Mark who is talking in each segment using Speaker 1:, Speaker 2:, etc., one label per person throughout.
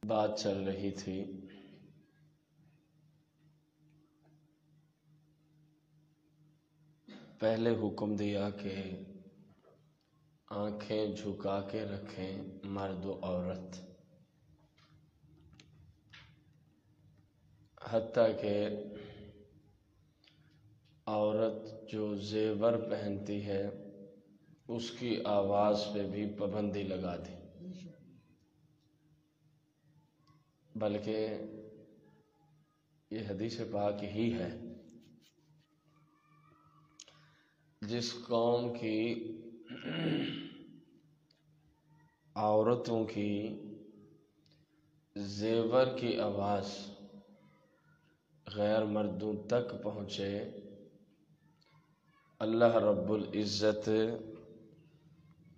Speaker 1: بات چل رہی تھی پہلے حکم دیا کہ آنکھیں جھکا کے رکھیں مرد و عورت، حتیٰ کہ عورت جو زیور پہنتی ہے اس کی آواز پہ بھی پابندی لگا دی، بلکہ یہ حدیث پاک ہی ہے جس قوم کی عورتوں کی زیور کی آواز غیر مردوں تک پہنچے، اللہ رب العزت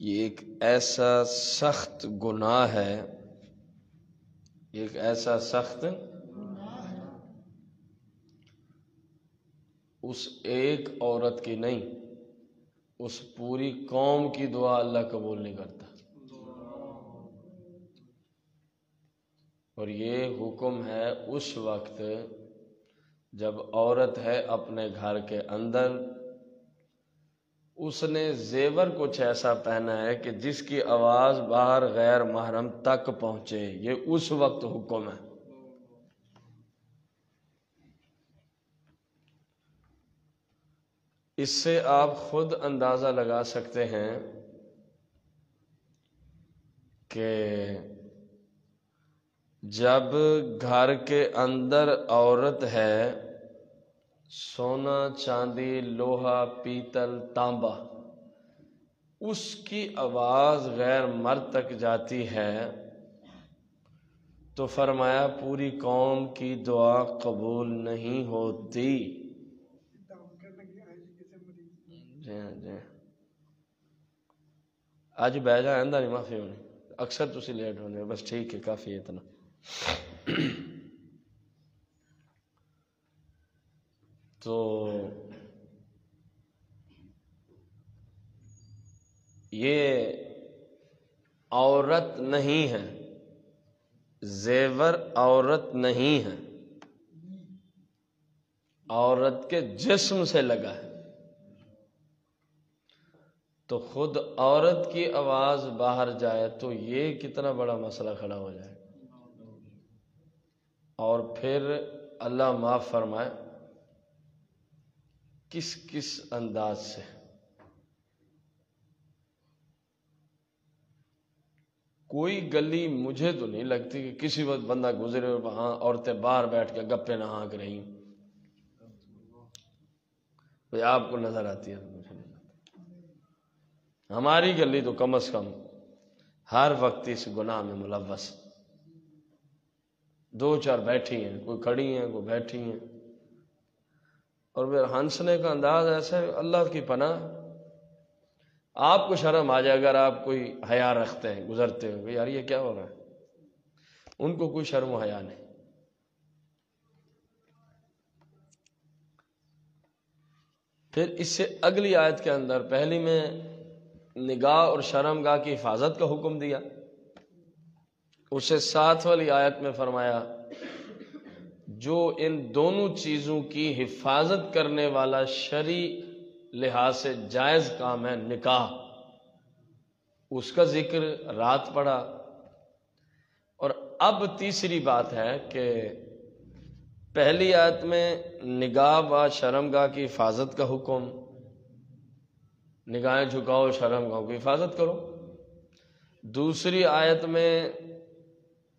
Speaker 1: یہ ایک ایسا سخت گناہ ہے، ایک ایسا سخت اس ایک عورت کی نہیں، اس پوری قوم کی دعا اللہ قبول نہیں کرتا۔ اور یہ حکم ہے اس وقت جب عورت ہے اپنے گھر کے اندر، اس نے زیور کچھ ایسا پہنا ہے کہ جس کی آواز باہر غیر محرم تک پہنچے، یہ اس وقت حکم ہے۔ اس سے آپ خود اندازہ لگا سکتے ہیں کہ جب گھر کے اندر عورت ہے، سونا چاندی لوہا پیتل تانبا، اس کی آواز غیر مرد تک جاتی ہے تو فرمایا پوری قوم کی دعا قبول نہیں ہوتی۔ جی اج بہ جا اندر نہیں معافی ہونی، اکثر تسی لیٹ ہونے، بس ٹھیک ہے کافی ہے اتنا۔ تو یہ عورت نہیں ہے، زیور عورت نہیں ہے، عورت کے جسم سے لگا ہے، تو خود عورت کی آواز باہر جائے تو یہ کتنا بڑا مسئلہ کھڑا ہو جائے۔ اور پھر اللہ معاف فرمائے کس کس انداز سے۔ کوئی گلی مجھے تو نہیں لگتی کہ کسی وقت بندہ گزرے وہاں عورتیں باہر بیٹھ کے گپے نہ ہانک رہی ہیں، کوئی آپ کو نظر آتی ہے؟ مجھے نہیں لگتا۔ ہماری گلی تو کم از کم ہر وقت اس گناہ میں ملوث، دو چار بیٹھی ہیں، کوئی کھڑی ہیں کوئی بیٹھی ہیں، اور پھر ہنسنے کا انداز ایسا ہے، اللہ کی پناہ آپ کو شرم آ جائے اگر آپ کوئی حیا رکھتے ہیں گزرتے ہوئے، یار یہ کیا ہو رہا ہے، ان کو کوئی شرم و حیا نہیں۔ پھر اس سے اگلی آیت کے اندر پہلی میں نگاہ اور شرمگاہ کی حفاظت کا حکم دیا، اس سے ساتھ والی آیت میں فرمایا جو ان دونوں چیزوں کی حفاظت کرنے والا شرعی لحاظ سے جائز کام ہے نکاح، اس کا ذکر رات پڑا۔ اور اب تیسری بات ہے کہ پہلی آیت میں نگاہ و شرمگاہ کی حفاظت کا حکم، نگاہیں جھکاؤ شرمگاہوں کی حفاظت کرو۔ دوسری آیت میں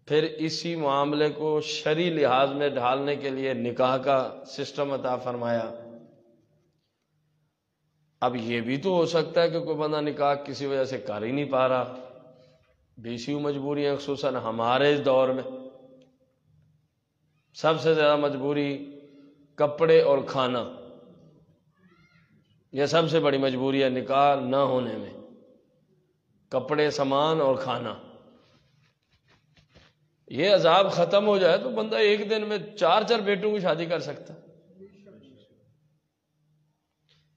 Speaker 1: پھر اسی معاملے کو شرعی لحاظ میں ڈھالنے کے لیے نکاح کا سسٹم عطا فرمایا۔ اب یہ بھی تو ہو سکتا ہے کہ کوئی بندہ نکاح کسی وجہ سے کر ہی نہیں پا رہا، بیسیوں مجبوریاں، خصوصاً ہمارے اس دور میں سب سے زیادہ مجبوری کپڑے اور کھانا، یہ سب سے بڑی مجبوری ہے نکاح نہ ہونے میں، کپڑے سامان اور کھانا۔ یہ عذاب ختم ہو جائے تو بندہ ایک دن میں 4 بیٹوں کی شادی کر سکتا۔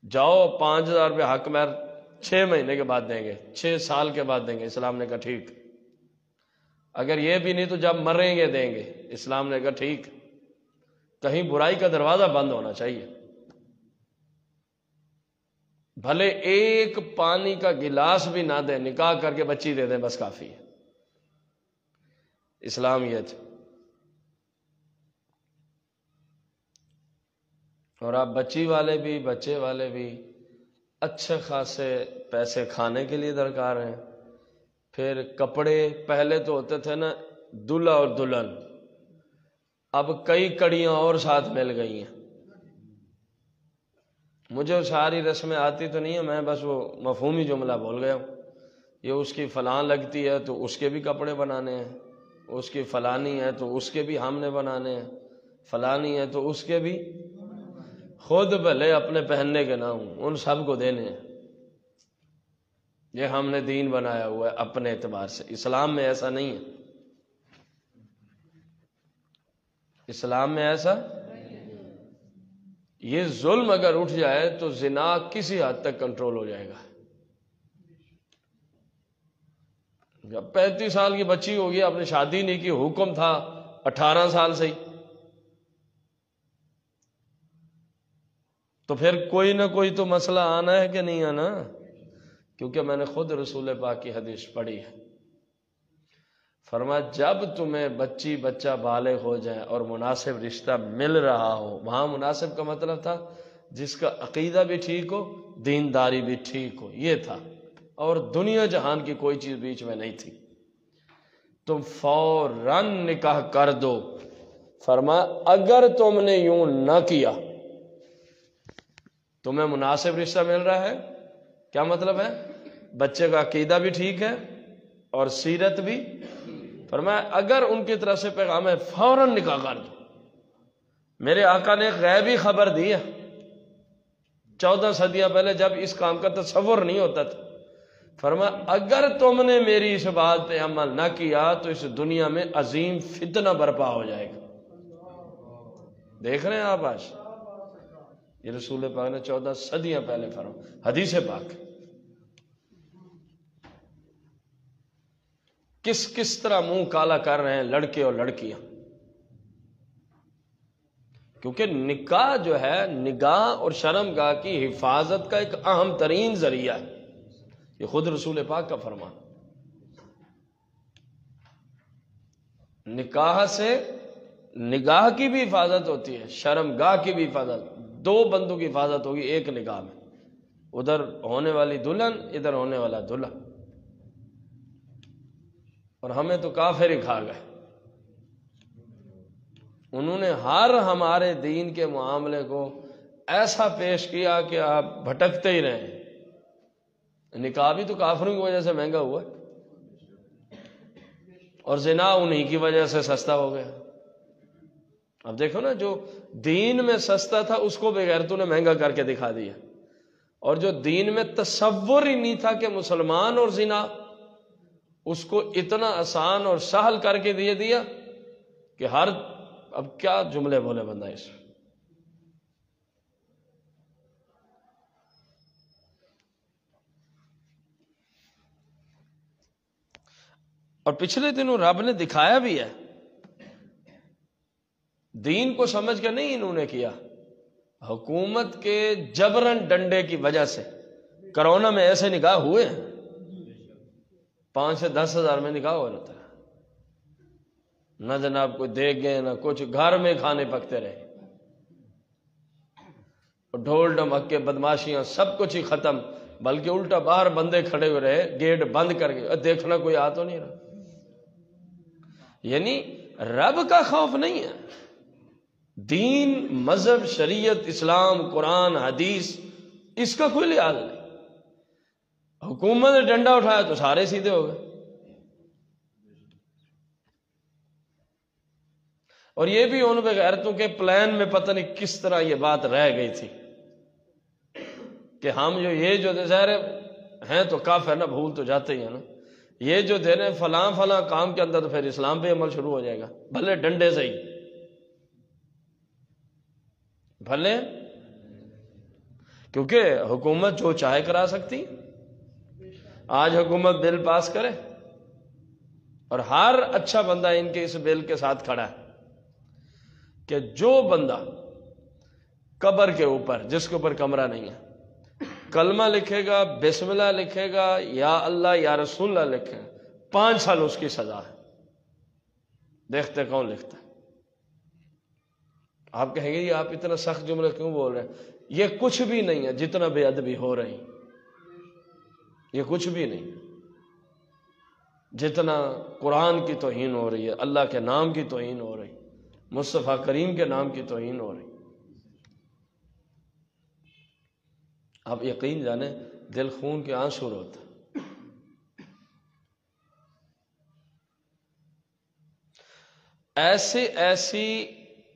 Speaker 1: جاؤ 5,000 روپے حق مہر 6 مہینے کے بعد دیں گے، 6 سال کے بعد دیں گے، اسلام نے کہا ٹھیک۔ اگر یہ بھی نہیں تو جب مریں گے دیں گے۔ اسلام نے کہا ٹھیک، کہیں برائی کا دروازہ بند ہونا چاہیے، بھلے ایک پانی کا گلاس بھی نہ دیں، نکاح کر کے بچی دے دیں بس کافی ہے۔ اسلام یہ تھا۔ اور آپ بچی والے بھی بچے والے بھی اچھے خاصے پیسے کھانے کے لیے درکار ہیں، پھر کپڑے پہلے تو ہوتے تھے نا دلہا اور دلہن، اب کئی کڑیاں اور ساتھ مل گئی ہیں۔ مجھے وہ ساری رسمیں آتی تو نہیں ہیں، میں بس وہ مفہومی جملہ بول گیا ہوں۔ یہ اس کی فلاں لگتی ہے تو اس کے بھی کپڑے بنانے ہیں، اس کی فلانی ہے تو اس کے بھی ہم نے بنانے ہیں، فلانی ہے تو اس کے بھی، خود بھلے اپنے پہننے کے نہ ہوں ان سب کو دینے ہیں۔ یہ ہم نے دین بنایا ہوا ہے اپنے اعتبار سے۔ اسلام میں ایسا نہیں ہے، اسلام میں ایسا یہ ظلم اگر اٹھ جائے تو زنا کسی حد تک کنٹرول ہو جائے گا۔ جب 35 سال کی بچی ہوگی، آپ نے شادی نہیں کی، حکم تھا 18 سال سے ہی، تو پھر کوئی نہ کوئی تو مسئلہ آنا ہے کہ نہیں آنا؟ کیونکہ میں نے خود رسول پاک کی حدیث پڑھی ہے، فرمایا جب تمہیں بچی بچہ بالغ ہو جائے اور مناسب رشتہ مل رہا ہو، وہاں مناسب کا مطلب تھا جس کا عقیدہ بھی ٹھیک ہو، دینداری بھی ٹھیک ہو، یہ تھا، اور دنیا جہان کی کوئی چیز بیچ میں نہیں تھی، تم فوراً نکاح کر دو۔ فرمایا اگر تم نے یوں نہ کیا، تمہیں مناسب رشتہ مل رہا ہے، کیا مطلب ہے؟ بچے کا عقیدہ بھی ٹھیک ہے اور سیرت بھی، فرمایا اگر ان کی طرف سے پیغام ہے فوراً نکاح کر دو۔ میرے آقا نے غیبی خبر دی ہے، 14 صدیاں پہلے جب اس کام کا تصور نہیں ہوتا تھا، فرمایا اگر تم نے میری اس بات پہ عمل نہ کیا تو اس دنیا میں عظیم فتنہ برپا ہو جائے گا۔ دیکھ رہے ہیں آپ آج یہ رسول پاک نے 14 صدیاں پہلے فرمایا، حدیث پاک کس کس طرح منہ کالا کر رہے ہیں لڑکے اور لڑکیاں، کیونکہ نکاح جو ہے نگاہ اور شرمگاہ کی حفاظت کا ایک اہم ترین ذریعہ ہے، یہ خود رسول پاک کا فرمان۔ نکاح سے نگاہ کی بھی حفاظت ہوتی ہے، شرمگاہ کی بھی حفاظت، دو بندوں کی حفاظت ہوگی ایک نکاح میں، ادھر ہونے والی دلہن ادھر ہونے والا دلہا، اور ہمیں تو کافر ہی کھا گئے۔ انہوں نے ہر ہمارے دین کے معاملے کو ایسا پیش کیا کہ آپ بھٹکتے ہی رہیں۔ نکاح بھی تو کافروں کی وجہ سے مہنگا ہوا اور زنا انہی کی وجہ سے سستا ہو گیا۔ اب دیکھو نا، جو دین میں سستا تھا اس کو بغیرتوں نے مہنگا کر کے دکھا دیا، اور جو دین میں تصور ہی نہیں تھا کہ مسلمان اور زنا، اس کو اتنا آسان اور سہل کر کے دیا کہ ہر، اب کیا جملے بولے بندہ اس میں۔ اور پچھلے دنوں رب نے دکھایا بھی ہے، دین کو سمجھ کے نہیں انہوں نے کیا، حکومت کے جبرن ڈنڈے کی وجہ سے کرونا میں ایسے نکاح ہوئے ہیں، 5 سے 10 ہزار میں نکاح ہو رہتا ہے، نہ جناب کوئی دیکھ گئے نہ کچھ، گھر میں کھانے پکتے رہے، اور ڈھول ڈھمکے بدماشیاں سب کچھ ہی ختم، بلکہ الٹا باہر بندے کھڑے ہوئے رہے گیٹ بند کر کے، دیکھنا کوئی آ تو نہیں رہا۔ یعنی رب کا خوف نہیں ہے، دین، مذہب، شریعت، اسلام، قرآن، حدیث، اس کا کوئی لحاظ نہیں۔ حکومت نے ڈنڈا اٹھایا تو سارے سیدھے ہو گئے۔ اور یہ بھی ان بغیرتوں کے پلان میں پتہ نہیں کس طرح یہ بات رہ گئی تھی کہ ہم جو ظاہر ہیں تو کافر نہ، بھول تو جاتے ہی ہیں نا، یہ جو دے رہے ہیں فلاں فلاں کام کے اندر، تو پھر اسلام پہ عمل شروع ہو جائے گا، بھلے ڈنڈے سے ہی، بھلے، کیونکہ حکومت جو چاہے کرا سکتی۔ آج حکومت بل پاس کرے، اور ہر اچھا بندہ ان کے اس بل کے ساتھ کھڑا ہے کہ جو بندہ قبر کے اوپر، جس کے اوپر کمرہ نہیں ہے، کلمہ لکھے گا، بسم اللہ لکھے گا، یا اللہ یا رسول اللہ لکھے گا، 5 سال اس کی سزا ہے۔ دیکھتے کون لکھتا ہے۔ آپ کہیں گے یہ آپ اتنا سخت جملہ کیوں بول رہے ہیں؟ یہ کچھ بھی نہیں ہے جتنا بے ادبی ہو رہی، یہ کچھ بھی نہیں جتنا قرآن کی توہین ہو رہی ہے، اللہ کے نام کی توہین ہو رہی، مصطفیٰ کریم کے نام کی توہین ہو رہی۔ آپ یقین جانیں دل خون کے آنسو روتا۔ ایسی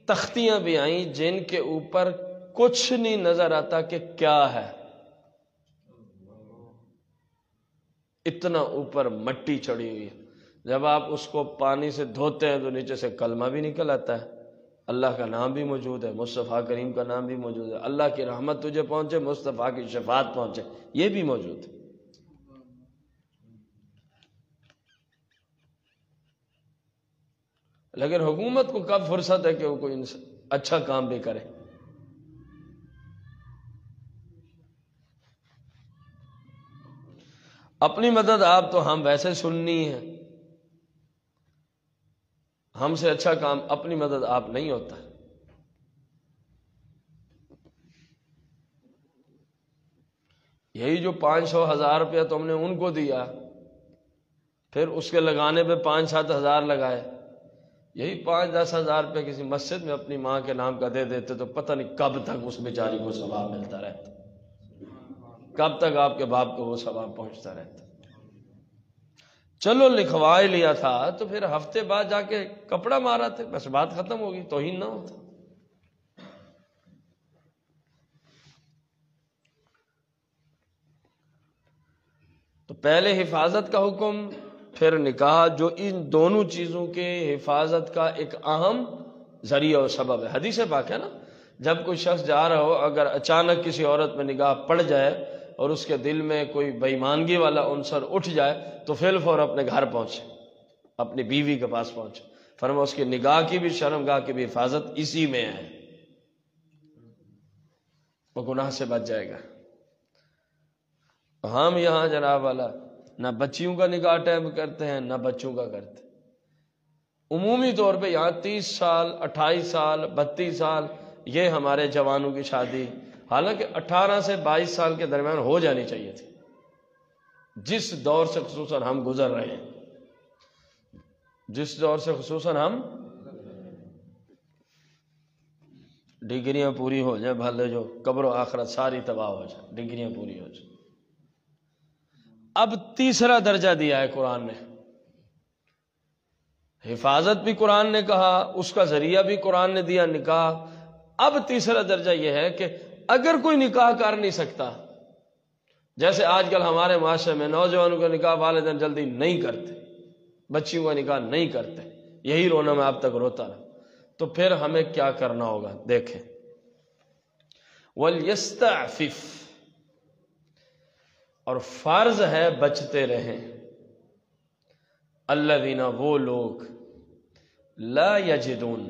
Speaker 1: تختیاں بھی آئیں جن کے اوپر کچھ نہیں نظر آتا کہ کیا ہے، اتنا اوپر مٹی چڑھی ہوئی ہے۔ جب آپ اس کو پانی سے دھوتے ہیں تو نیچے سے کلمہ بھی نکل آتا ہے، اللہ کا نام بھی موجود ہے، مصطفیٰ کریم کا نام بھی موجود ہے، اللہ کی رحمت تجھے پہنچے، مصطفیٰ کی شفاعت پہنچے، یہ بھی موجود ہے۔ لیکن حکومت کو کب فرصت ہے کہ وہ کوئی اچھا کام بھی کرے؟ اپنی مدد آپ تو ہم ویسے سننی ہے، ہم سے اچھا کام اپنی مدد آپ نہیں ہوتا۔ یہی جو 500,000 روپیہ تم نے ان کو دیا، پھر اس کے لگانے پہ 5-7 ہزار لگائے، یہی 5-10 ہزار روپے کسی مسجد میں اپنی ماں کے نام کا دے دیتے تو پتہ نہیں کب تک اس بیچاری کو ثواب ملتا رہتا، کب تک آپ کے باپ کو وہ ثواب پہنچتا رہتا۔ چلو لکھوا ہی لیا تھا تو پھر ہفتے بعد جا کے کپڑا مارا تھے، بس بات ختم ہوگی، توہین نہ ہوتا۔ تو پہلے حفاظت کا حکم، پھر نکاح، جو ان دونوں چیزوں کے حفاظت کا ایک اہم ذریعہ اور سبب ہے۔ حدیث پاک ہے نا، جب کوئی شخص جا رہا ہو، اگر اچانک کسی عورت میں نگاہ پڑ جائے اور اس کے دل میں کوئی بے ایمانگی والا عنصر اٹھ جائے تو فی الفور اپنے گھر پہنچے، اپنی بیوی کے پاس پہنچے۔ فرمایا اس کی نگاہ کی بھی، شرمگاہ کی بھی حفاظت اسی میں ہے، وہ گناہ سے بچ جائے گا۔ ہم یہاں جناب والا نہ بچیوں کا نکاح ٹائم کرتے ہیں نہ بچوں کا کرتے، عمومی طور پہ یہاں 30 سال 28 سال 32 سال یہ ہمارے جوانوں کی شادی، حالانکہ 18 سے 22 سال کے درمیان ہو جانی چاہیے تھی۔ جس دور سے خصوصاً ہم گزر رہے ہیں، جس دور سے خصوصاً ہم، ڈگریاں پوری ہو جائیں بھلے جو قبر و آخرت ساری تباہ ہو جائے، ڈگریاں پوری ہو جائیں۔ اب تیسرا درجہ دیا ہے قرآن نے، حفاظت بھی قرآن نے کہا، اس کا ذریعہ بھی قرآن نے دیا، نکاح۔ اب تیسرا درجہ یہ ہے کہ اگر کوئی نکاح کر نہیں سکتا، جیسے آج کل ہمارے معاشرے میں نوجوانوں کا نکاح والدین جلدی نہیں کرتے، بچیوں کا نکاح نہیں کرتے، یہی رونا میں اب تک روتا رہا، تو پھر ہمیں کیا کرنا ہوگا؟ دیکھیں، وَلْيَسْتَعْفِفْ، اور فرض ہے بچتے رہیں، الذین، وہ لوگ، لا یجدون،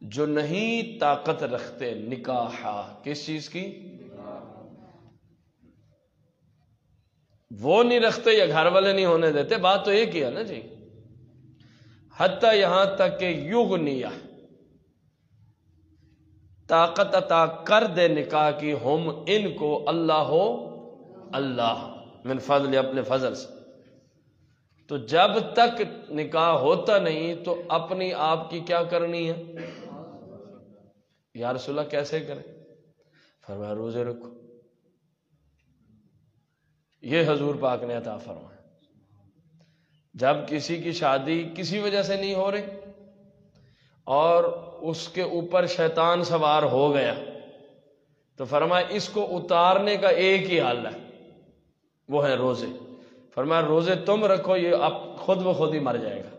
Speaker 1: جو نہیں طاقت رکھتے، نکاحا، کس چیز کی؟ وہ نہیں رکھتے یا گھر والے نہیں ہونے دیتے، بات تو ایک ہی ہے نا جی۔ حتیٰ یہاں تک کہ یغنیہ، طاقت عطا کر دے نکاح کی، ہم ان کو، اللہ ہو، اللہ من فضل، اپنے فضل سے۔ تو جب تک نکاح ہوتا نہیں تو اپنی آپ کی کیا کرنی ہے؟ یا رسول اللہ کیسے کریں؟ فرمایا روزے رکھو، یہ حضور پاک نے عطا فرمایا۔ جب کسی کی شادی کسی وجہ سے نہیں ہو رہی اور اس کے اوپر شیطان سوار ہو گیا تو فرمایا اس کو اتارنے کا ایک ہی حل ہے، وہ ہے روزے۔ فرمایا روزے تم رکھو، یہ اب خود بخود ہی مر جائے گا۔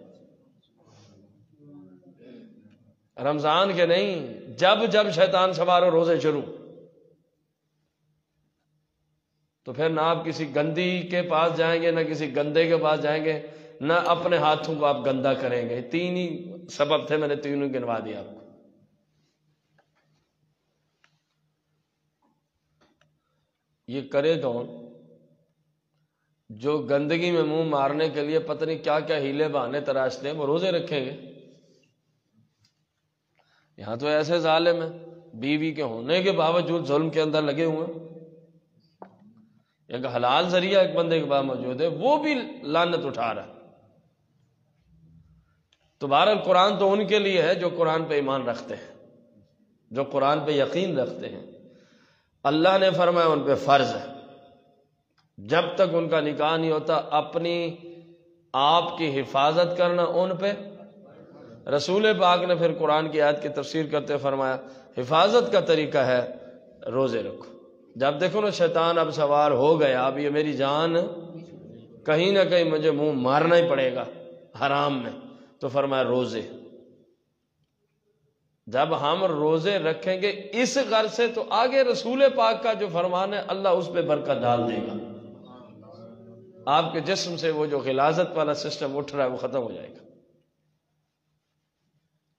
Speaker 1: رمضان کے نہیں، جب جب شیطان سوار ہو روزے شروع، تو پھر نہ آپ کسی گندی کے پاس جائیں گے نہ کسی گندے کے پاس جائیں گے، نہ اپنے ہاتھوں کو آپ گندا کریں گے. تین ہی سبب تھے، میں نے تینوں گنوا دیا آپ کو. یہ کرے کون؟ جو گندگی میں منہ مارنے کے لیے پتہ نہیں کیا کیا ہیلے بہانے تراشتے ہیں، وہ روزے رکھیں گے. یہاں تو ایسے ظالم ہیں بیوی کے ہونے کے باوجود ظلم کے اندر لگے ہوئے ہیں. ایک حلال ذریعہ ایک بندے کے پاس موجود ہے، وہ بھی لعنت اٹھا رہا ہے. تو بہرحال قرآن تو ان کے لیے ہے جو قرآن پہ ایمان رکھتے ہیں، جو قرآن پہ یقین رکھتے ہیں. اللہ نے فرمایا ان پہ فرض ہے، جب تک ان کا نکاح نہیں ہوتا اپنی آپ کی حفاظت کرنا ان پہ. رسول پاک نے پھر قرآن کی آیت کی تفسیر کرتے فرمایا حفاظت کا طریقہ ہے روزے رکھو. جب دیکھو نا شیطان اب سوار ہو گیا، اب یہ میری جان کہیں نہ کہیں مجھے منہ مارنا ہی پڑے گا حرام میں، تو فرمایا روزے. جب ہم روزے رکھیں گے اس غرض سے تو آگے رسول پاک کا جو فرمان ہے اللہ اس پہ برکت ڈال دے گا. آپ کے جسم سے وہ جو غلاظت والا سسٹم اٹھ رہا ہے وہ ختم ہو جائے گا.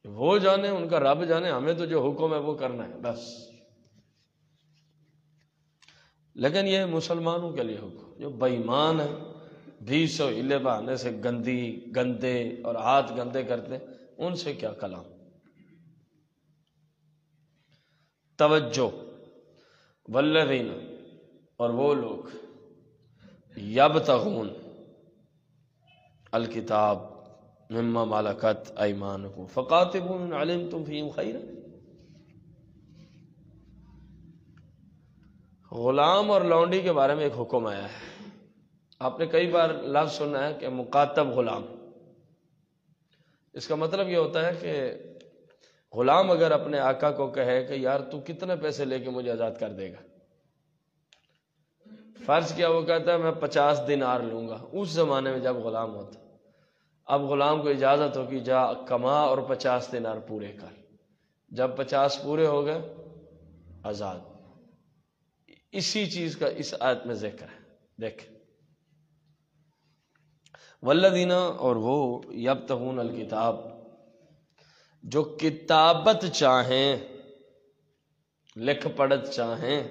Speaker 1: وہ جانے، ان کا رب جانے، ہمیں تو جو حکم ہے وہ کرنا ہے بس. لیکن یہ مسلمانوں کے لیے حکم، جو بے ایمان ہیں 20 ہیلے بہانے سے گندے اور ہاتھ گندے کرتے ہیں، ان سے کیا کلام. توجہ، والذین، اور وہ لوگ یبتغون الکتاب مما ملکت ایمانکم فقاتلوا ان علمتم فیہم خیرا. غلام اور لونڈی کے بارے میں ایک حکم آیا ہے. آپ نے کئی بار لفظ سنا ہے کہ مکاتب غلام. اس کا مطلب یہ ہوتا ہے کہ غلام اگر اپنے آقا کو کہے کہ یار تو کتنے پیسے لے کے مجھے آزاد کر دے گا، فرض کیا وہ کہتا ہے میں 50 دینار لوں گا. اس زمانے میں جب غلام ہوتا، اب غلام کو اجازت ہو کہ جا کما اور 50 دینار پورے کر. جب 50 پورے ہو گئے آزاد. اسی چیز کا اس آیت میں ذکر ہے. دیکھ، والذین، اور وہ یبتغون الکتاب، جو کتابت چاہیں، لکھ پڑھت چاہیں،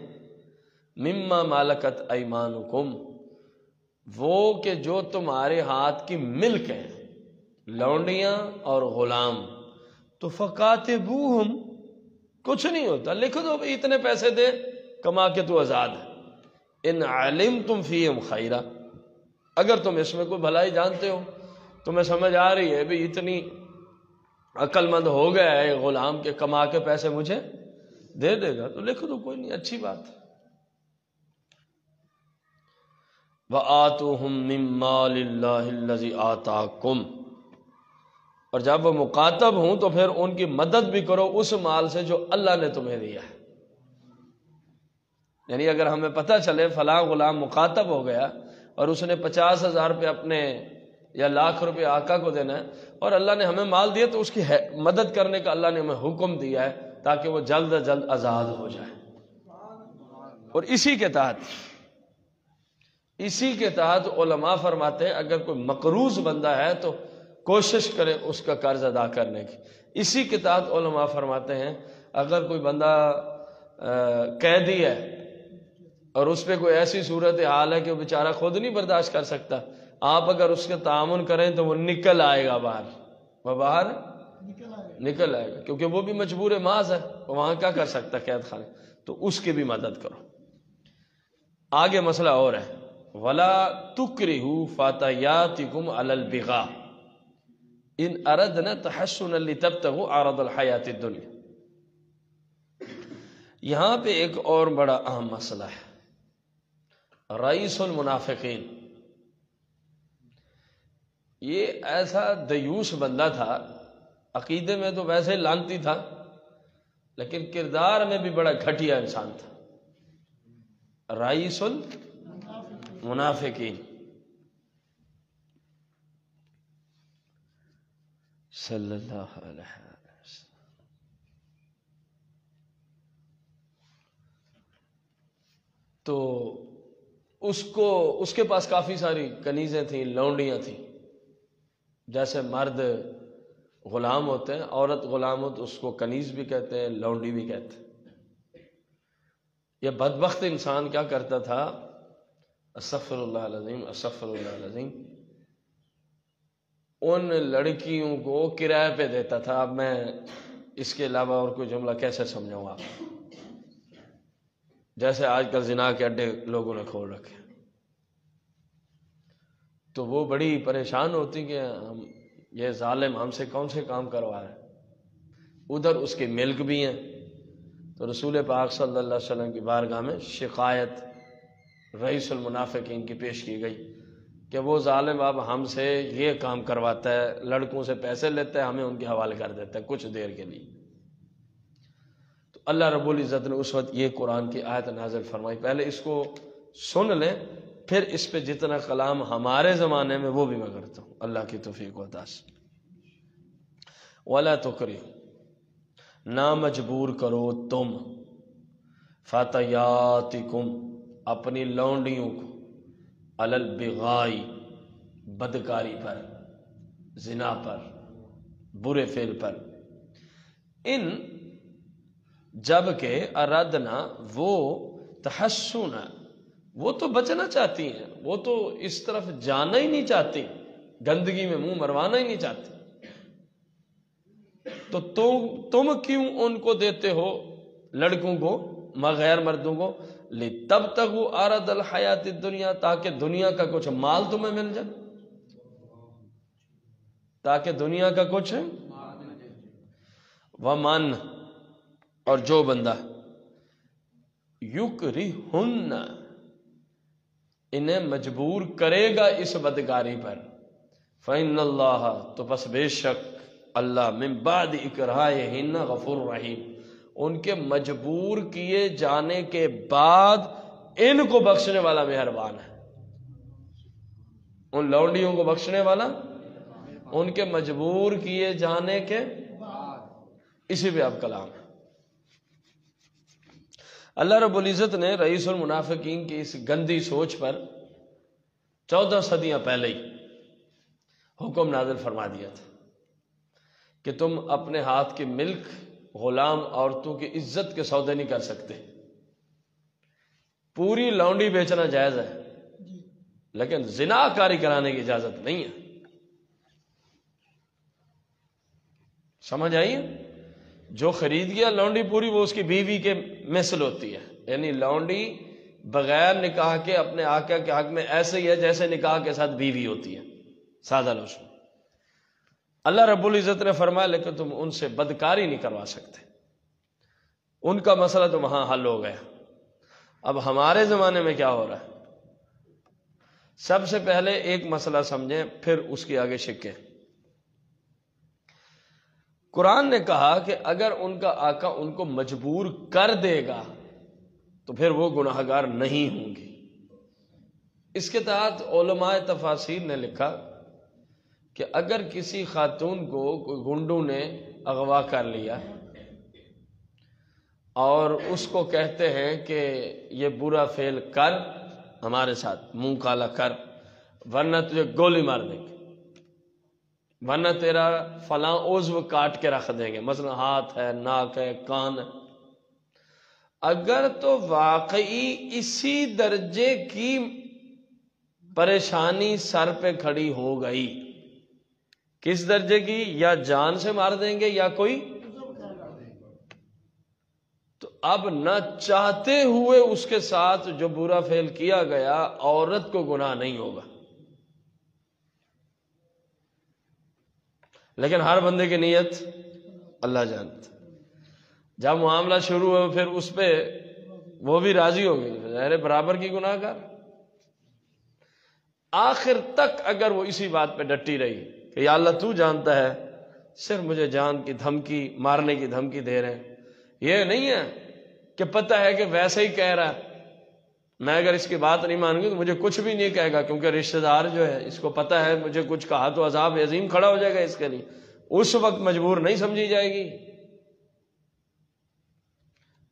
Speaker 1: مما ملکت ایمانکم، وہ کہ جو تمہارے ہاتھ کی ملک ہیں، لونڈیاں اور غلام. تو فکاتبوہم، کچھ نہیں ہوتا، لکھ دو بھئی اتنے پیسے دے کما کے تو آزاد ہے. ان علمتم فیہم خیرا، اگر تم اس میں کوئی بھلائی جانتے ہو، تمہیں سمجھ آ رہی ہے بھی اتنی عقل مند ہو گیا ہے غلام کے کما کے پیسے مجھے دے دے گا، تو لکھ دو، کوئی نہیں، اچھی بات. وَآتُوهُم مِّن مَّالِ اللَّهِ الَّذِي آتَاكُمْ، اور جب وہ مکاتب ہوں تو پھر ان کی مدد بھی کرو اس مال سے جو اللہ نے تمہیں دیا ہے. یعنی اگر ہمیں پتہ چلے فلاں غلام مکاتب ہو گیا اور اس نے 50,000 روپے اپنے یا لاکھ روپے آقا کو دینا ہے اور اللہ نے ہمیں مال دیا، تو اس کی مدد کرنے کا اللہ نے ہمیں حکم دیا ہے تاکہ وہ جلد از جلد آزاد ہو جائے. اور اسی کے تحت علماء فرماتے ہیں اگر کوئی مقروض بندہ ہے تو کوشش کرے اس کا قرض ادا کرنے کی. اسی کے تحت علماء فرماتے ہیں اگر کوئی بندہ قیدی ہے اور اس پہ کوئی ایسی صورت حال ہے کہ وہ بیچارہ خود نہیں برداشت کر سکتا، آپ اگر اس کے تعاون کریں تو وہ نکل آئے گا باہر، وہ باہر نکل آئے گا، کیونکہ وہ بھی مجبور محض ہے، وہاں کیا کر سکتا قید خانے، تو اس کی بھی مدد کرو. آگے مسئلہ اور ہے، وَلَا تُكْرِهُ فَتَيَاتِكُمْ عَلَى الْبِغَاءِ إِنْ أَرَدْنَا تَحَسُّنًا لِتَبْتَغُوا عَرَضَ الْحَيَاةِ الدُّنْيَا. یہاں پہ ایک اور بڑا اہم مسئلہ ہے، رئیس المنافقین. یہ ایسا دیوس بندہ تھا، عقیدے میں تو ویسے لانتی تھا لیکن کردار میں بھی بڑا گھٹیا انسان تھا. رئیس المنافقین صلی اللہ علیہ وسلم. تو اس کے پاس کافی ساری کنیزیں تھیں، لونڈیاں تھیں. جیسے مرد غلام ہوتے ہیں، عورت غلام ہو تو اس کو کنیز بھی کہتے ہیں، لونڈی بھی کہتے ہیں۔ یہ بدبخت انسان کیا کرتا تھا، استغفر اللہ العظیم استغفر اللہ العظیم، ان لڑکیوں کو کرایہ پہ دیتا تھا۔ اب میں اس کے علاوہ اور کوئی جملہ کیسے سمجھاؤں آپ، جیسے آج کل زنا کے اڈے لوگوں نے کھول رکھے، تو وہ بڑی پریشان ہوتی کہ ہم یہ ظالم ہم سے کون سے کام کروا رہے ہیں، ادھر اس کے ملک بھی ہیں۔ تو رسول پاک صلی اللہ علیہ وسلم کی بارگاہ میں شکایت رئیس المنافقین کی پیش کی گئی کہ وہ ظالم اب ہم سے یہ کام کرواتا ہے، لڑکوں سے پیسے لیتا ہے، ہمیں ان کے حوالے کر دیتا ہے کچھ دیر کے لیے۔ تو اللہ رب العزت نے اس وقت یہ قرآن کی آیت نازل فرمائی، پہلے اس کو سن لیں، پھر اس پہ جتنا کلام ہمارے زمانے میں وہ بھی میں کرتا ہوں اللہ کی توفیق و عطا سے۔ وَلَا تُكْرِهُ، نہ مجبور کرو تم، فَتَيَاتِكُمْ، اپنی لونڈیوں کو، عَلَى الْبِغَاءِ، بدکاری پر، زنا پر، برے فعل پر، ان جبکہ ارادنا، وہ تحسنا، وہ تو بچنا چاہتی ہیں، وہ تو اس طرف جانا ہی نہیں چاہتی، گندگی میں منہ مروانا ہی نہیں چاہتی، تو تم کیوں ان کو دیتے ہو لڑکوں کو، غیر مردوں کو، لِتَبْتَغُوا عَرَضَ الْحَيَاةِ الدُّنْيَا، تاکہ دنیا کا کچھ مال تمہیں مل جائے، تاکہ دنیا کا کچھ۔ وَمَنْ، اور جو بندہ، یُکرِہُنَّ، انہیں مجبور کرے گا اس بدکاری پر، فَإِنَّ اللَّهَ، تو پس بے شک اللہ، مِن بَعْدِ اِکْرَاهِهِنَّ غَفُورٌ رَحِيمٌ، ان کے مجبور کیے جانے کے بعد ان کو بخشنے والا مہربان ہے۔ ان لونڈیوں کو بخشنے والا، ان کے مجبور کیے جانے کے اسی پہ اب کلام ہے۔ اللہ رب العزت نے رئیس المنافقین کی اس گندی سوچ پر 14 صدیاں پہلے ہی حکم نازل فرما دیا تھا کہ تم اپنے ہاتھ کے ملک غلام عورتوں کی عزت کے سودے نہیں کر سکتے۔ پوری لونڈی بیچنا جائز ہے لیکن زنا کاری کرانے کی اجازت نہیں ہے۔ سمجھ آئیے، جو خرید گیا لونڈی پوری، وہ اس کی بیوی کے مثل ہوتی ہے، یعنی لونڈی بغیر نکاح کے اپنے آقا کے حق میں ایسے ہی ہے جیسے نکاح کے ساتھ بیوی ہوتی ہے، سادہ لفظ میں۔ اللہ رب العزت نے فرمایا لیکن تم ان سے بدکاری نہیں کروا سکتے، ان کا مسئلہ تو وہاں حل ہو گیا۔ اب ہمارے زمانے میں کیا ہو رہا ہے، سب سے پہلے ایک مسئلہ سمجھیں پھر اس کی آگے شکیں۔ قرآن نے کہا کہ اگر ان کا آقا ان کو مجبور کر دے گا تو پھر وہ گناہگار نہیں ہوں گی۔ اس کے تحت علماء تفاسیر نے لکھا کہ اگر کسی خاتون کو کوئی گنڈوں نے اغوا کر لیا اور اس کو کہتے ہیں کہ یہ برا فعل کر ہمارے ساتھ، منہ کالا کر، ورنہ تجھے گولی مار دیں گے، ورنہ تیرا فلاں عضو کاٹ کے رکھ دیں گے، مثلا ہاتھ ہے، ناک ہے، کان ہے، اگر تو واقعی اسی درجے کی پریشانی سر پہ کھڑی ہو گئی، کس درجے کی، یا جان سے مار دیں گے یا کوئی، تو اب نہ چاہتے ہوئے اس کے ساتھ جو برا فعل کیا گیا عورت کو گناہ نہیں ہوگا، لیکن ہر بندے کی نیت اللہ جانتا۔ جب معاملہ شروع ہو پھر اس پہ وہ بھی راضی ہو گئی، ظاہر برابر کی گناہ گار۔ آخر تک اگر وہ اسی بات پہ ڈٹی رہی کہ یا اللہ تو جانتا ہے، صرف مجھے جان کی دھمکی، مارنے کی دھمکی دے رہے ہیں، یہ نہیں ہے کہ پتہ ہے کہ ویسے ہی کہہ رہا ہے، میں اگر اس کی بات نہیں مانوں گی تو مجھے کچھ بھی نہیں کہے گا، کیونکہ رشتہ دار جو ہے اس کو پتہ ہے مجھے کچھ کہا تو عذاب عظیم کھڑا ہو جائے گا اس کے لیے، اس وقت مجبور نہیں سمجھی جائے گی۔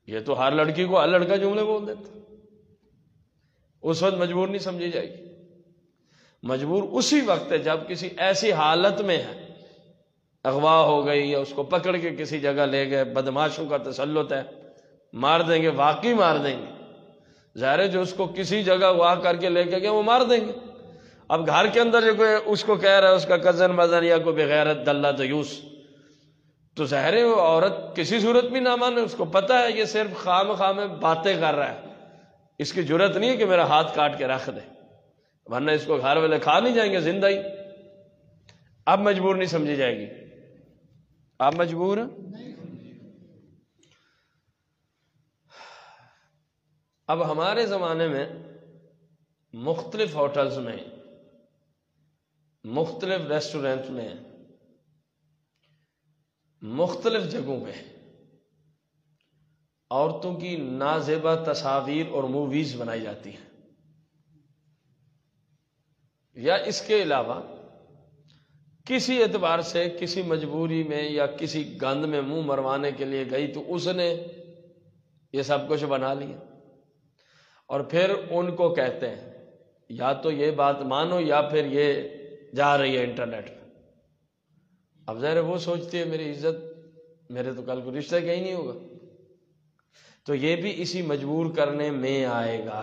Speaker 1: یہ تو ہر لڑکی کو ہر لڑکا جملے بول دیتا، اس وقت مجبور نہیں سمجھی جائے گی۔ مجبور اسی وقت ہے جب کسی ایسی حالت میں ہے، اغوا ہو گئی یا اس کو پکڑ کے کسی جگہ لے گئے، بدماشوں کا تسلط ہے، مار دیں گے، واقعی مار دیں گے۔ ظاہر ہے جو اس کو کسی جگہ اغوا کر کے لے کے گئے وہ مار دیں گے۔ اب گھر کے اندر جو کوئی اس کو کہہ رہا ہے اس کا کزن مزن یا کوئی بغیرت دلہ دیوس، تو ظاہر ہے وہ عورت کسی صورت بھی نہ مانے، اس کو پتہ ہے یہ صرف خواہ مخواہ میں باتیں کر رہا ہے، اس کی جرت نہیں ہے کہ میرا ہاتھ کاٹ کے رکھ دے، ورنہ اس کو گھر والے کھا نہیں جائیں گے زندہ ہی۔ اب مجبور نہیں سمجھی جائے گی، اب مجبور اب ہمارے زمانے میں مختلف ہوٹلز میں، مختلف ریسٹورنٹ میں، مختلف جگہوں پہ عورتوں کی نازیبا تصاویر اور موویز بنائی جاتی ہیں، یا اس کے علاوہ کسی اعتبار سے کسی مجبوری میں یا کسی گند میں منہ مروانے کے لیے گئی تو اس نے یہ سب کچھ بنا لیا، اور پھر ان کو کہتے ہیں یا تو یہ بات مانو یا پھر یہ جا رہی ہے انٹرنیٹ پہ۔ اب ظاہر وہ سوچتی ہے میری عزت، میرے تو کل کو رشتہ کہیں نہیں ہوگا، تو یہ بھی اسی مجبور کرنے میں آئے گا،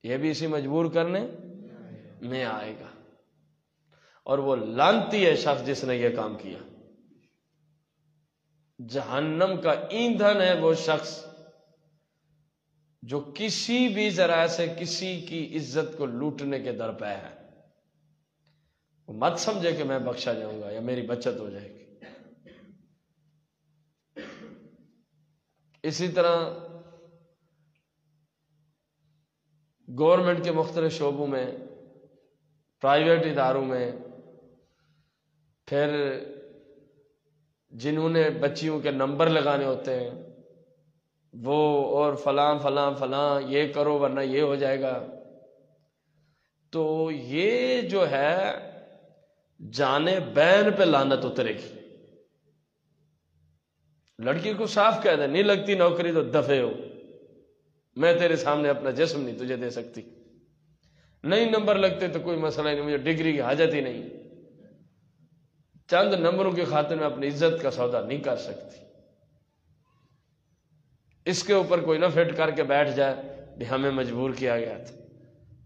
Speaker 1: یہ بھی اسی مجبور کرنے میں آئے گا، اور وہ لعنتی ہے شخص جس نے یہ کام کیا، جہنم کا ایندھن ہے وہ شخص جو کسی بھی ذرائع سے کسی کی عزت کو لوٹنے کے درپے ہے۔ وہ مت سمجھے کہ میں بخشا جاؤں گا یا میری بچت ہو جائے گی۔ اسی طرح گورنمنٹ کے مختلف شعبوں میں، پرائیویٹ اداروں میں، پھر جنہوں نے بچیوں کے نمبر لگانے ہوتے ہیں وہ، اور فلاں فلاں فلاں یہ کرو ورنہ یہ ہو جائے گا، تو یہ جو ہے جانے بین پہ لعنت اترے گی۔ لڑکی کو صاف کہہ دیں نہیں لگتی نوکری تو دفے ہو، میں تیرے سامنے اپنا جسم نہیں تجھے دے سکتی، نہیں نمبر لگتے تو کوئی مسئلہ نہیں، مجھے ڈگری کی حاجت ہی نہیں، چند نمبروں کی خاطر میں اپنی عزت کا سودا نہیں کر سکتی۔ اس کے اوپر کوئی نہ فٹ کر کے بیٹھ جائے کہ ہمیں مجبور کیا گیا تھا،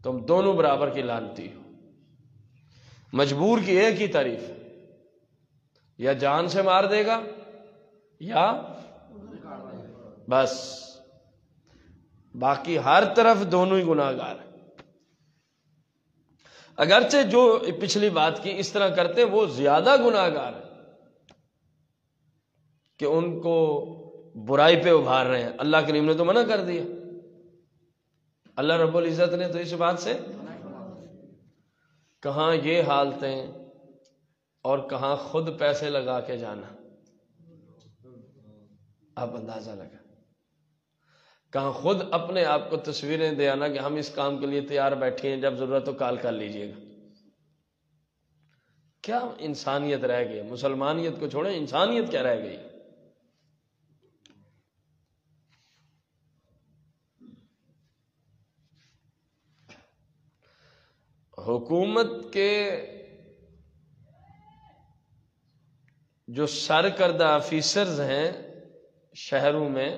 Speaker 1: تم دونوں برابر کی لعنتی ہو۔ مجبور کی ایک ہی تعریف ہے، یا جان سے مار دے گا یا بس، باقی ہر طرف دونوں ہی گناہ گار ہیں۔ اگرچہ جو پچھلی بات کی اس طرح کرتے وہ زیادہ گناہ گار ہیں کہ ان کو برائی پہ ابھار رہے ہیں، اللہ کریم نے تو منع کر دیا، اللہ رب العزت نے تو اس بات سے کہاں یہ حالتیں اور کہاں خود پیسے لگا کے جانا، آپ اندازہ لگا، کہاں خود اپنے آپ کو تصویریں دے آنا کہ ہم اس کام کے لیے تیار بیٹھے ہیں، جب ضرورت ہو کال کر لیجئے گا۔ کیا انسانیت رہ گئی؟ مسلمانیت کو چھوڑیں، انسانیت کیا رہ گئی؟ حکومت کے جو سرکردہ آفیسرز ہیں شہروں میں،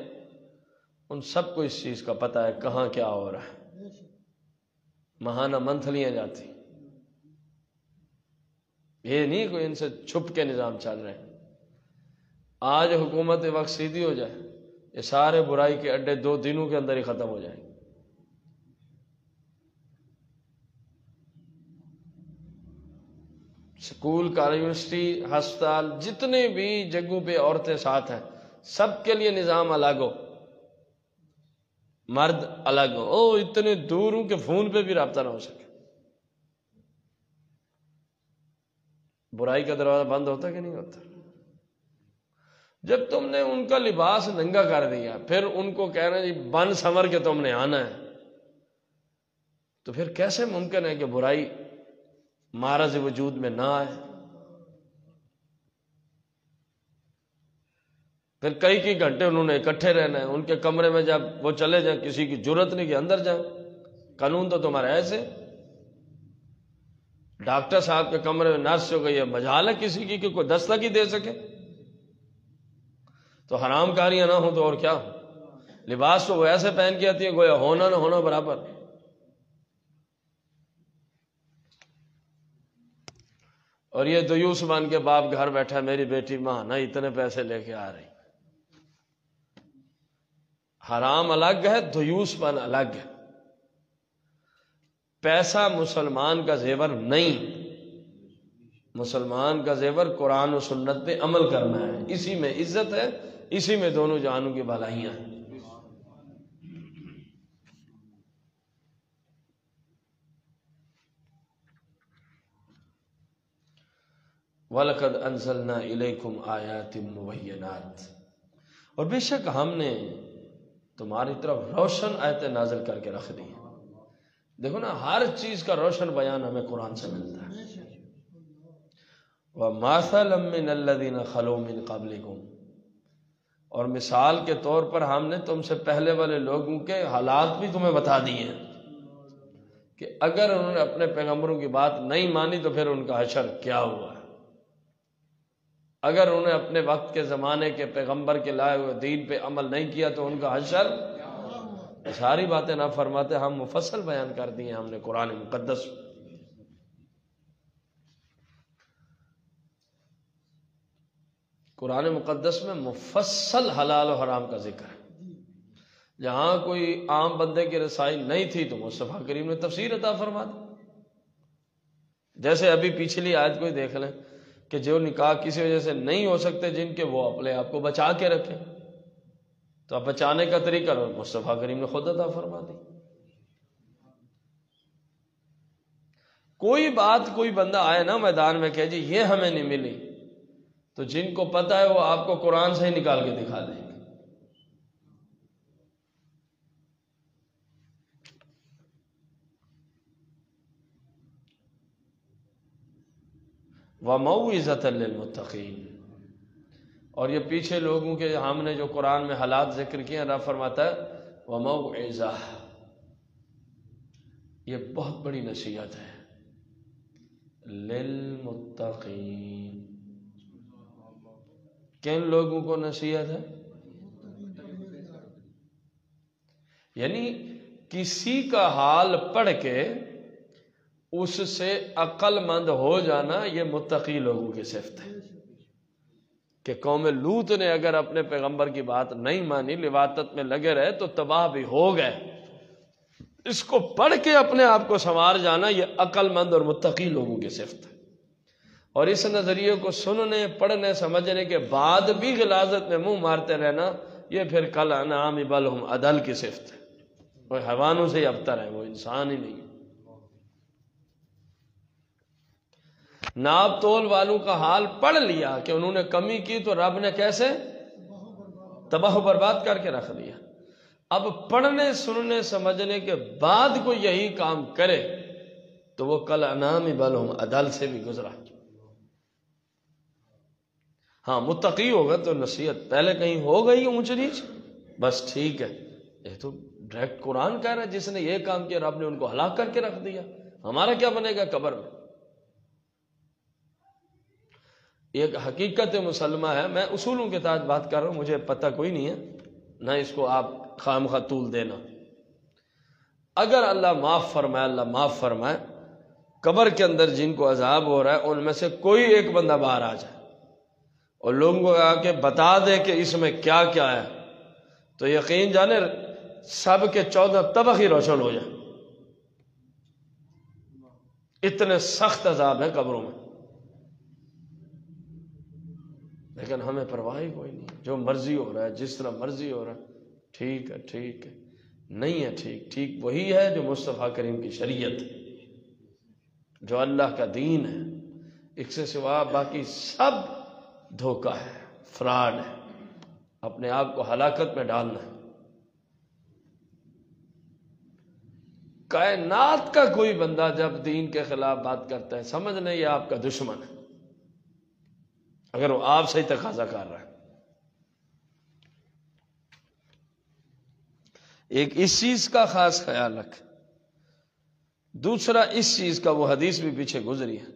Speaker 1: ان سب کو اس چیز کا پتہ ہے کہاں کیا ہو رہا ہے، ماہانہ منتھلیاں جاتی، یہ نہیں کوئی ان سے چھپ کے نظام چل رہے ہیں۔ آج حکومت وقت سیدھی ہو جائے، یہ سارے برائی کے اڈے 2 دنوں کے اندر ہی ختم ہو جائیں گے۔ سکول، یونیورسٹی، ہسپتال، جتنے بھی جگہوں پہ عورتیں ساتھ ہیں، سب کے لیے نظام الگ ہو، مرد الگ ہو، اتنے دور ہوں کہ فون پہ بھی رابطہ نہ ہو سکے۔ برائی کا دروازہ بند ہوتا کہ نہیں ہوتا؟ جب تم نے ان کا لباس ننگا کر دیا، پھر ان کو کہنا جی بن سنور کے تم نے آنا ہے، تو پھر کیسے ممکن ہے کہ برائی معرض وجود میں نہ آئے؟ پھر کئی گھنٹے انہوں نے اکٹھے رہنا ہے، ان کے کمرے میں جب وہ چلے جائیں کسی کی جرت نہیں کہ اندر جائیں، قانون تو تمہارا ایسے. ڈاکٹر صاحب کے کمرے میں نرس ہو گئی ہے، مجال ہے کسی کی کہ کوئی دستک ہی دے سکے؟ تو حرام کاریاں نہ ہوں تو اور کیا ہو. لباس تو وہ ایسے پہن کے آتی ہے گویا ہونا نہ ہونا برابر. اور یہ دیوس بن کے باپ گھر بیٹھا، میری بیٹی ماں نہ اتنے پیسے لے کے آ رہی. حرام الگ ہے، دیوس بن الگ ہے. پیسہ مسلمان کا زیور نہیں. مسلمان کا زیور قرآن و سنت پہ عمل کرنا ہے، اسی میں عزت ہے، اسی میں دونوں جہانوں کی بھلائیاں ہیں. وَلَقَدْ أَنزَلْنَا إِلَيْكُمْ آيَاتٍ مُبَيِّنَاتٍ، اور بے شک ہم نے تمہاری طرف روشن آیتیں نازل کر کے رکھ دی. دیکھو نا، ہر چیز کا روشن بیان ہمیں قرآن سے ملتا ہے. وَمَثَلًا مِّنَ الَّذِينَ خَلَوْا مِن قَبْلِكُمْ، اور مثال کے طور پر ہم نے تم سے پہلے والے لوگوں کے حالات بھی تمہیں بتا دیے ہیں کہ اگر انہوں نے اپنے پیغمبروں کی بات نہیں مانی تو پھر ان کا حشر کیا ہوا ہے. اگر انہوں نے اپنے وقت کے زمانے کے پیغمبر کے لائے ہوئے دین پہ عمل نہیں کیا تو ان کا حشر. ساری باتیں نہ فرماتے، ہم مفصل بیان کر دی ہیں ہم نے قرآن مقدس. قرآن مقدس میں مفصل حلال و حرام کا ذکر ہے. جہاں کوئی عام بندے کی رسائی نہیں تھی تو مصطفیٰ کریم نے تفسیر عطا فرما دی. جیسے ابھی پچھلی آیت کو ہی دیکھ لیں کہ جو نکاح کسی وجہ سے نہیں ہو سکتے جن کے، وہ اپنے آپ کو بچا کے رکھیں. تو اب بچانے کا طریقہ مصطفیٰ کریم نے خود عطا فرما دی. کوئی بات کوئی بندہ آئے نا میدان میں کہ جی یہ ہمیں نہیں ملی، تو جن کو پتہ ہے وہ آپ کو قرآن سے ہی نکال کے دکھا دیں گے. وَمَوْعِظَةً لِّلْمُتَّقِينَ، اور یہ پیچھے لوگوں کے ہم نے جو قرآن میں حالات ذکر کیے ہیں، رب فرماتا ہے وَمَوْعِظَةً، یہ بہت بڑی نصیحت ہے. لِلْمُتَّقِينَ، کن لوگوں کو نصیحت ہے؟ یعنی کسی کا حال پڑھ کے اس سے عقل مند ہو جانا، یہ متقی لوگوں کی صفت ہے. کہ قوم لوط نے اگر اپنے پیغمبر کی بات نہیں مانی، لواطت میں لگے رہے تو تباہ بھی ہو گئے. اس کو پڑھ کے اپنے آپ کو سنوار جانا، یہ عقل مند اور متقی لوگوں کی صفت ہے. اور اس نظریے کو سننے، پڑھنے، سمجھنے کے بعد بھی غلاظت میں منہ مارتے رہنا، یہ پھر کل انعام بل ہم اضل کی صفت ہے. وہ حیوانوں سے ہی ابتر ہے، وہ انسان ہی نہیں ہے. ناپ تول والوں کا حال پڑھ لیا کہ انہوں نے کمی کی تو رب نے کیسے تباہ و برباد کر کے رکھ دیا. اب پڑھنے، سننے، سمجھنے کے بعد کوئی یہی کام کرے تو وہ کل انعام بل ہم اضل سے بھی گزرا. ہاں متقی ہوگا تو نصیحت پہلے کہیں ہو گئی اونچ نیچ، بس ٹھیک ہے. یہ تو ڈائریکٹ قرآن کہہ رہا ہے جس نے یہ کام کیا رب نے ان کو ہلاک کر کے رکھ دیا. ہمارا کیا بنے گا قبر میں؟ ایک حقیقت مسلمہ ہے. میں اصولوں کے تحت بات کر رہا ہوں، مجھے پتہ کوئی نہیں ہے، نہ اس کو آپ خامخواہ طول دینا. اگر اللہ معاف فرمائے، اللہ معاف فرمائے، قبر کے اندر جن کو عذاب ہو رہا ہے ان میں سے کوئی ایک بندہ باہر آ جائے اور لوگوں کو آ کے بتا دے کہ اس میں کیا کیا ہے، تو یقین جانے سب کے 14 طبق ہی روشن ہو جائیں. اتنے سخت عذاب ہیں قبروں میں. لیکن ہمیں پرواہ ہی کوئی نہیں، جو مرضی ہو رہا ہے، جس طرح مرضی ہو رہا ہے، ٹھیک ہے ٹھیک ہے. نہیں ہے ٹھیک، ٹھیک وہی ہے جو مصطفیٰ کریم کی شریعت ہے، جو اللہ کا دین ہے. اس سے سوا باقی سب دھوکہ ہے، فراڈ ہے، اپنے آپ کو ہلاکت میں ڈالنا ہے. کائنات کا کوئی بندہ جب دین کے خلاف بات کرتا ہے سمجھ لیں یہ آپ کا دشمن ہے، اگر وہ آپ سے ہی تقاضا کر رہا ہے. ایک اس چیز کا خاص خیال رکھ دوسرا اس چیز کا وہ حدیث بھی پیچھے گزری ہے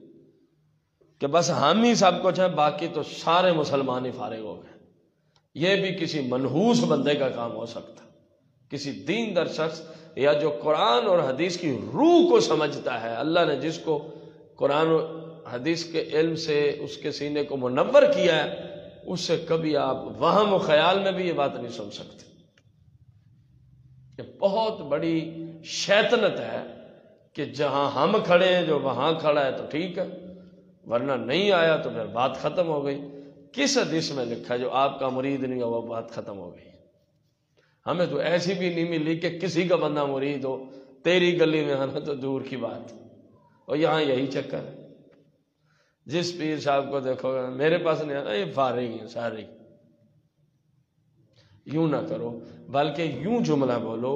Speaker 1: کہ بس ہم ہی سب کچھ ہیں، باقی تو سارے مسلمان ہی فارغ ہو گئے. یہ بھی کسی منحوس بندے کا کام ہو سکتا، کسی دیندار شخص یا جو قرآن اور حدیث کی روح کو سمجھتا ہے. اللہ نے جس کو قرآن و حدیث کے علم سے اس کے سینے کو منور کیا ہے، اس سے کبھی آپ وہم و خیال میں بھی یہ بات نہیں سن سکتے. یہ بہت بڑی شیطنت ہے کہ جہاں ہم کھڑے ہیں جو وہاں کھڑا ہے تو ٹھیک ہے، ورنہ نہیں آیا تو پھر بات ختم ہو گئی. کس حدیث میں لکھا ہے جو آپ کا مرید نہیں ہوا بات ختم ہو گئی؟ ہمیں تو ایسی بھی نہیں ملی کہ کسی کا بندہ مرید ہو، تیری گلی میں آنا تو دور کی بات. اور یہاں یہی چکر ہے، جس پیر صاحب کو دیکھو گے میرے پاس نہیں آنا، یہ فارغ ہیں سارے. یوں نہ کرو، بلکہ یوں جملہ بولو،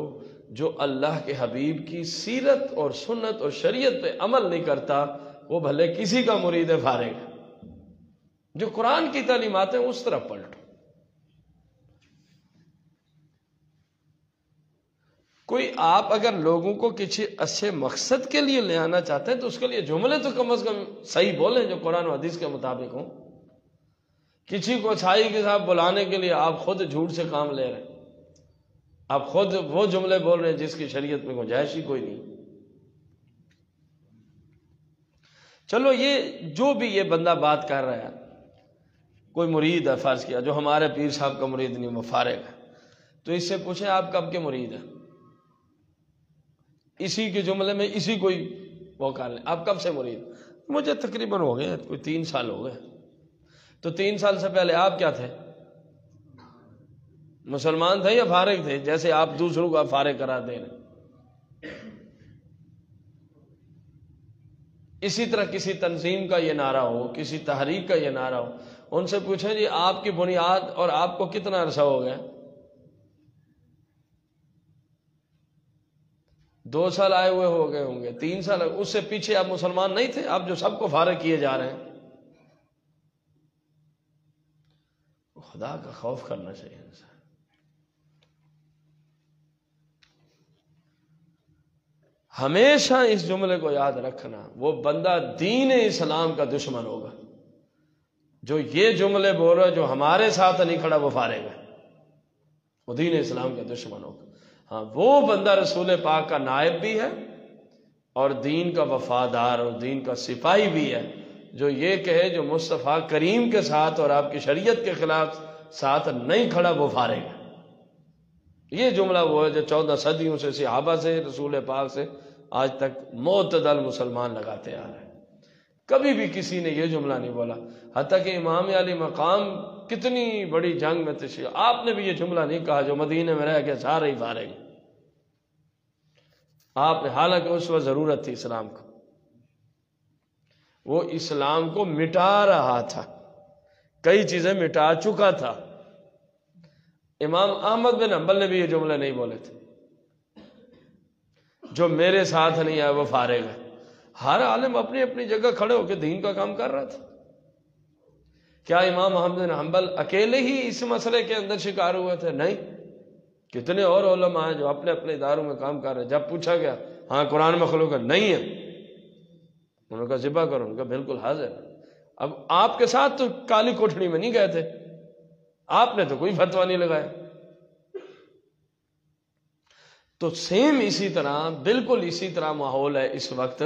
Speaker 1: جو اللہ کے حبیب کی سیرت اور سنت اور شریعت پہ عمل نہیں کرتا وہ بھلے کسی کا مرید فارغ ہے. جو قرآن کی تعلیمات ہیں اس طرف پلٹو. کوئی آپ اگر لوگوں کو کسی اچھے مقصد کے لیے لے آنا چاہتے ہیں تو اس کے لیے جملے تو کم از کم صحیح بولیں جو قرآن و حدیث کے مطابق ہوں. کسی کو اچھائی کے ساتھ بلانے کے لیے آپ خود جھوٹ سے کام لے رہے ہیں، آپ خود وہ جملے بول رہے ہیں جس کی شریعت میں گنجائش ہی کوئی نہیں. چلو یہ جو بھی یہ بندہ بات کر رہا ہے، کوئی مرید ہے فرض کیا جو ہمارے پیر صاحب کا مرید نہیں، وہ فارغ ہے، تو اس سے پوچھیں آپ کب کے مرید ہیں؟ اسی کے جملے میں اسی کوئی وہ کر لیں، آپ کب سے مرید؟ مجھے تقریباً ہو گئے کوئی 3 سال ہو گئے. تو 3 سال سے پہلے آپ کیا تھے؟ مسلمان تھے یا فارغ تھے؟ جیسے آپ دوسروں کو فارغ کرا دے رہے. اسی طرح کسی تنظیم کا یہ نعرہ ہو، کسی تحریک کا یہ نعرہ ہو، ان سے پوچھیں جی آپ کی بنیاد اور آپ کو کتنا عرصہ ہو گیا؟ 2 سال آئے ہوئے ہو گئے ہوں گے، 3 سال، اس سے پیچھے آپ مسلمان نہیں تھے؟ آپ جو سب کو فارغ کیے جا رہے ہیں. خدا کا خوف کرنا چاہیے انسان. ہمیشہ اس جملے کو یاد رکھنا، وہ بندہ دین اسلام کا دشمن ہوگا جو یہ جملے بول رہا ہے جو ہمارے ساتھ نہیں کھڑا وہ فارغ ہے، وہ دین اسلام کا دشمن ہوگا. ہاں وہ بندہ رسول پاک کا نائب بھی ہے اور دین کا وفادار اور دین کا سپاہی بھی ہے، جو یہ کہے جو مصطفیٰ کریم کے ساتھ اور آپ کی شریعت کے خلاف ساتھ نہیں کھڑا وہ فارغ ہے. یہ جملہ وہ ہے جو 14 صدیوں سے صحابہ سے رسول پاک سے آج تک معتدل مسلمان لگاتے آ رہے ہیں. کبھی بھی کسی نے یہ جملہ نہیں بولا، حتیٰ کہ امام علی مقام کتنی بڑی جنگ میں تشریف، آپ نے بھی یہ جملہ نہیں کہا جو مدینے میں رہ کے سارے ہی فارغ. آپ نے، حالانکہ اس وقت ضرورت تھی اسلام کو، وہ اسلام کو مٹا رہا تھا، کئی چیزیں مٹا چکا تھا. امام احمد بن حنبل نے بھی یہ جملے نہیں بولے تھے جو میرے ساتھ نہیں آئے وہ فارغ ہے. ہر عالم اپنی اپنی جگہ کھڑے ہو کے دین کا کام کر رہا تھا. کیا امام احمد بن حنبل اکیلے ہی اس مسئلے کے اندر شکار ہوئے تھے؟ نہیں، کتنے اور علماء ہیں جو اپنے اپنے اداروں میں کام کر رہے ہیں. جب پوچھا گیا ہاں قرآن مخلوق ہے، نہیں ہے، انہوں نے کہا ذبح کرو، انہوں نے کہا بالکل حاضر. اب آپ کے ساتھ تو کالی کوٹھڑی میں نہیں گئے تھے، آپ نے تو کوئی فتویٰ نہیں لگایا. تو سیم اسی طرح، بالکل اسی طرح ماحول ہے اس وقت.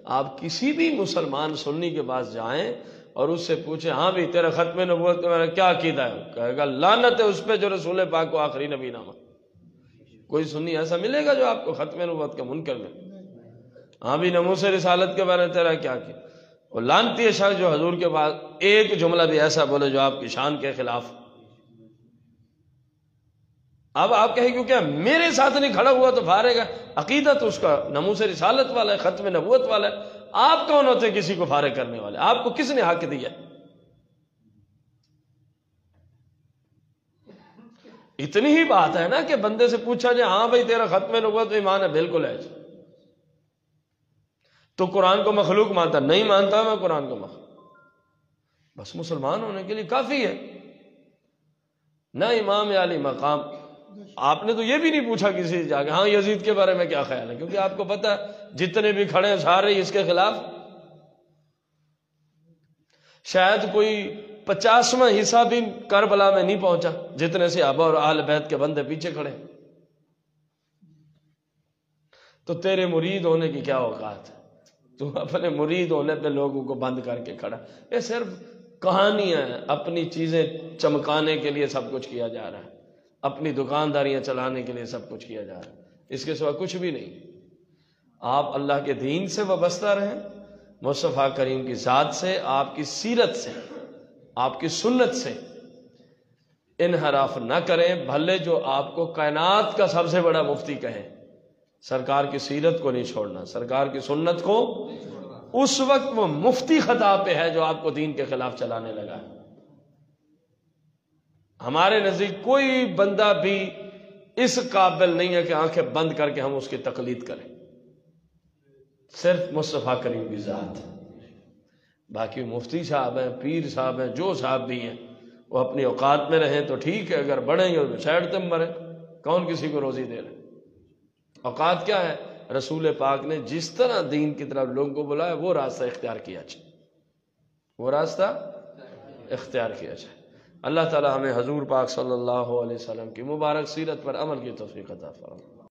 Speaker 1: آپ کسی بھی مسلمان سنی کے پاس جائیں اور اس سے پوچھیں ہاں بھی تیرا ختم نبوت کا کیا عقیدہ ہے، کہے گا لعنت ہے اس پہ جو رسول پاک کو آخری نبی نامہ. کوئی سنی ایسا ملے گا جو آپ کو ختم نبوت کا منکر میں؟ ہاں بھی ناموس رسالت کے بارے میں تیرا کیا کیا؟ وہ لعنتی ہے شخص جو حضور کے بعد ایک جملہ بھی ایسا بولے جو آپ کی شان کے خلاف. اب آپ کہیں کیونکہ میرے ساتھ نہیں کھڑا ہوا تو فارغ ہے، عقیدہ تو اس کا ناموس رسالت والا ہے، ختم نبوت والا ہے. آپ کون ہوتے کسی کو فارغ کرنے والے؟ آپ کو کس نے حق دیا؟ اتنی ہی بات ہے نا کہ بندے سے پوچھا جائے ہاں بھائی تیرا ختم نبوت ایمان ہے، بالکل ہے. تو قرآن کو مخلوق مانتا؟ نہیں مانتا میں قرآن کو مخلوق. بس مسلمان ہونے کے لیے کافی ہے. نہ امام علی مقام آپ نے تو یہ بھی نہیں پوچھا کسی سے جا کے ہاں یزید کے بارے میں کیا خیال ہے، کیونکہ آپ کو پتا ہے جتنے بھی کھڑے ہیں سارے اس کے خلاف. شاید کوئی 50واں حصہ بھی کربلا میں نہیں پہنچا جتنے صحابہ اور اہل بیت کے بندے پیچھے کھڑے. تو تیرے مرید ہونے کی کیا اوقات ہے؟ تو اپنے مرید ہونے پہ لوگوں کو بند کر کے کھڑا. یہ صرف کہانیاں ہیں، اپنی چیزیں چمکانے کے لیے سب کچھ کیا جا رہا ہے، اپنی دکانداریاں چلانے کے لیے سب کچھ کیا جا رہا ہے، اس کے سوا کچھ بھی نہیں. آپ اللہ کے دین سے وابستہ رہیں، مصطفیٰ کریم کی ذات سے، آپ کی سیرت سے، آپ کی سنت سے انحراف نہ کریں. بھلے جو آپ کو کائنات کا سب سے بڑا مفتی کہیں، سرکار کی سیرت کو نہیں چھوڑنا، سرکار کی سنت کو. اس وقت وہ مفتی خطا پہ ہے جو آپ کو دین کے خلاف چلانے لگا ہے. ہمارے نزدیک کوئی بندہ بھی اس قابل نہیں ہے کہ آنکھیں بند کر کے ہم اس کی تقلید کریں، صرف مصطفیٰ کریم کی ذات. باقی مفتی صاحب ہیں، پیر صاحب ہیں، جو صاحب بھی ہیں، وہ اپنی اوقات میں رہیں تو ٹھیک ہے، اگر بڑھیں اور سائڈ تم مریں، کون کسی کو روزی دے رہے. اوقات کیا ہے؟ رسول پاک نے جس طرح دین کی طرف لوگوں کو بلایا وہ راستہ اختیار کیا جائے، وہ راستہ اختیار کیا جائے. اللہ تعالی ہمیں حضور پاک صلی اللہ علیہ وسلم کی مبارک سیرت پر عمل کی توفیق عطا فرمائے.